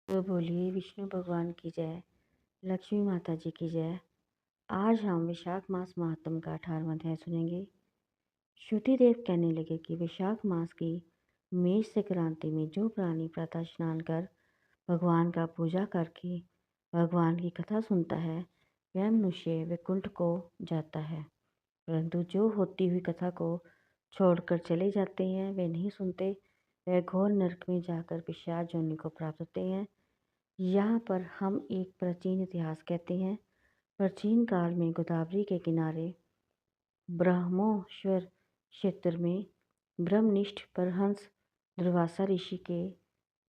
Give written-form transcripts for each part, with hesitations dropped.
तो बोलिए विष्णु भगवान की जय, लक्ष्मी माता जी की जय। आज हम वैशाख मास महात्म का 18वां अध्याय सुनेंगे। श्रुतिदेव कहने लगे कि वैशाख मास की मेष संक्रांति में जो प्राणी प्रातः स्नान कर भगवान का पूजा करके भगवान की कथा सुनता है वह मनुष्य वैकुंठ को जाता है, परंतु जो होती हुई कथा को छोड़कर चले जाते हैं वे नहीं सुनते, वह घोर नरक में जाकर पिशाच योनि को प्राप्त होते हैं। यहाँ पर हम एक प्राचीन इतिहास कहते हैं। प्राचीन काल में गोदावरी के किनारे ब्रह्मोश्वर क्षेत्र में ब्रह्मनिष्ठ परमहंस दुर्वासा ऋषि के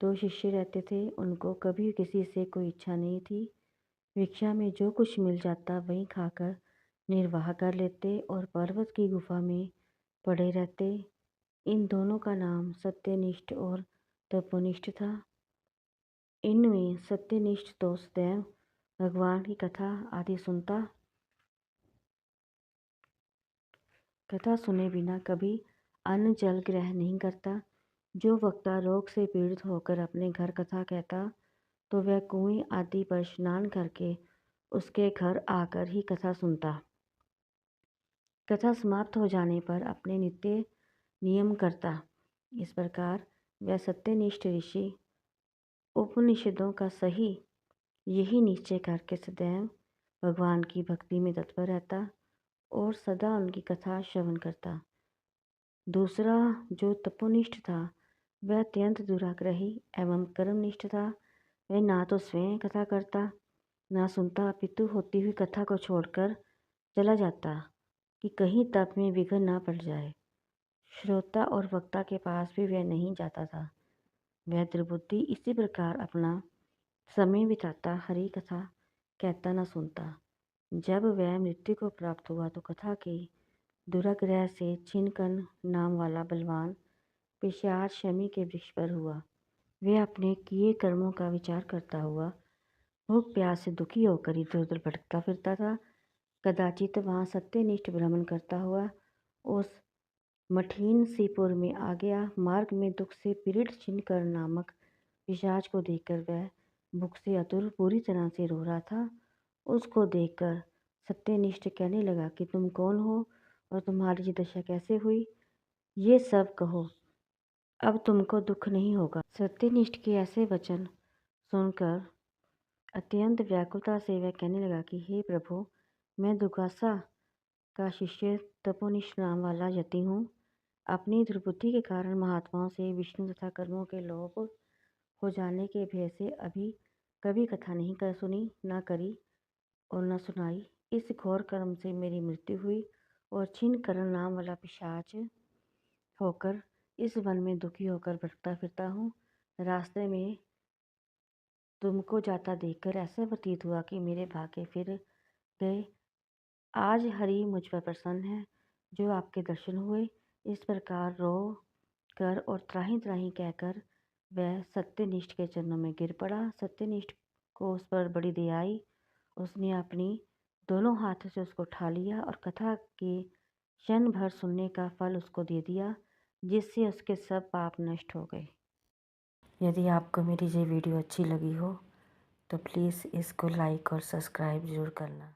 2 शिष्य रहते थे। उनको कभी किसी से कोई इच्छा नहीं थी। भिक्षा में जो कुछ मिल जाता वही खाकर निर्वाह कर लेते और पर्वत की गुफा में पड़े रहते। इन दोनों का नाम सत्यनिष्ठ और तपोनिष्ठ था। इनमें सत्यनिष्ठ तो सदैव भगवान की कथा आदि सुनता, कथा सुने बिना कभी अन्न जल ग्रहण नहीं करता। जो वक्ता रोग से पीड़ित होकर अपने घर कथा कहता तो वह कुएं आदि पर स्नान करके उसके घर आकर ही कथा सुनता। कथा समाप्त हो जाने पर अपने नित्य नियम करता। इस प्रकार वह सत्यनिष्ठ ऋषि उपनिषदों का सही यही निश्चय करके सदैव भगवान की भक्ति में तत्पर रहता और सदा उनकी कथा श्रवण करता। दूसरा जो तपोनिष्ठ था वह अत्यंत दुराग्रही एवं कर्मनिष्ठ था। वह ना तो स्वयं कथा करता ना सुनता, अपितु होती हुई कथा को छोड़कर चला जाता कि कहीं तप में विघ्न ना पड़ जाए। श्रोता और वक्ता के पास भी वह नहीं जाता था। वह दुर्बुद्धि इसी प्रकार अपना समय बिताता, हरि कथा कहता न सुनता। जब वह मृत्यु को प्राप्त हुआ तो कथा के दुराग्रह से छिनकन नाम वाला बलवान पिशाच शमी के वृक्ष पर हुआ। वह अपने किए कर्मों का विचार करता हुआ भूख प्यास से दुखी होकर इधर उधर भटकता फिरता था। कदाचित वहाँ सत्यनिष्ठ भ्रमण करता हुआ उस मठीन सीपुर में आ गया। मार्ग में दुख से पीड़ित छिनकन नामक पिशाच को देखकर वह भूख से अतुर पूरी तरह से रो रहा था। उसको देखकर सत्यनिष्ठ कहने लगा कि तुम कौन हो और तुम्हारी ये दशा कैसे हुई, ये सब कहो, अब तुमको दुख नहीं होगा। सत्यनिष्ठ के ऐसे वचन सुनकर अत्यंत व्याकुलता से वह कहने लगा कि हे प्रभु, मैं दुर्वासा का शिष्य तपोनिष्ठ नाम वाला यति हूँ। अपनी दुर्बुद्धि के कारण महात्माओं से विष्णु तथा कर्मों के लोभ हो जाने के भय से अभी कभी कथा नहीं कर सुनी, ना करी और न सुनाई। इस घोर कर्म से मेरी मृत्यु हुई और छिनकरण नाम वाला पिशाच होकर इस वन में दुखी होकर भटकता फिरता हूँ। रास्ते में तुमको जाता देखकर ऐसा प्रतीत हुआ कि मेरे भाग्य फिर गए। आज हरि मुझ पर प्रसन्न है, जो आपके दर्शन हुए। इस प्रकार रो कर और त्राही त्राही कहकर वह सत्यनिष्ठ के चरणों में गिर पड़ा। सत्यनिष्ठ को उस पर बड़ी दया आई। उसने अपनी दोनों हाथों से उसको उठा लिया और कथा के क्षण भर सुनने का फल उसको दे दिया, जिससे उसके सब पाप नष्ट हो गए। यदि आपको मेरी ये वीडियो अच्छी लगी हो तो प्लीज़ इसको लाइक और सब्सक्राइब ज़रूर करना।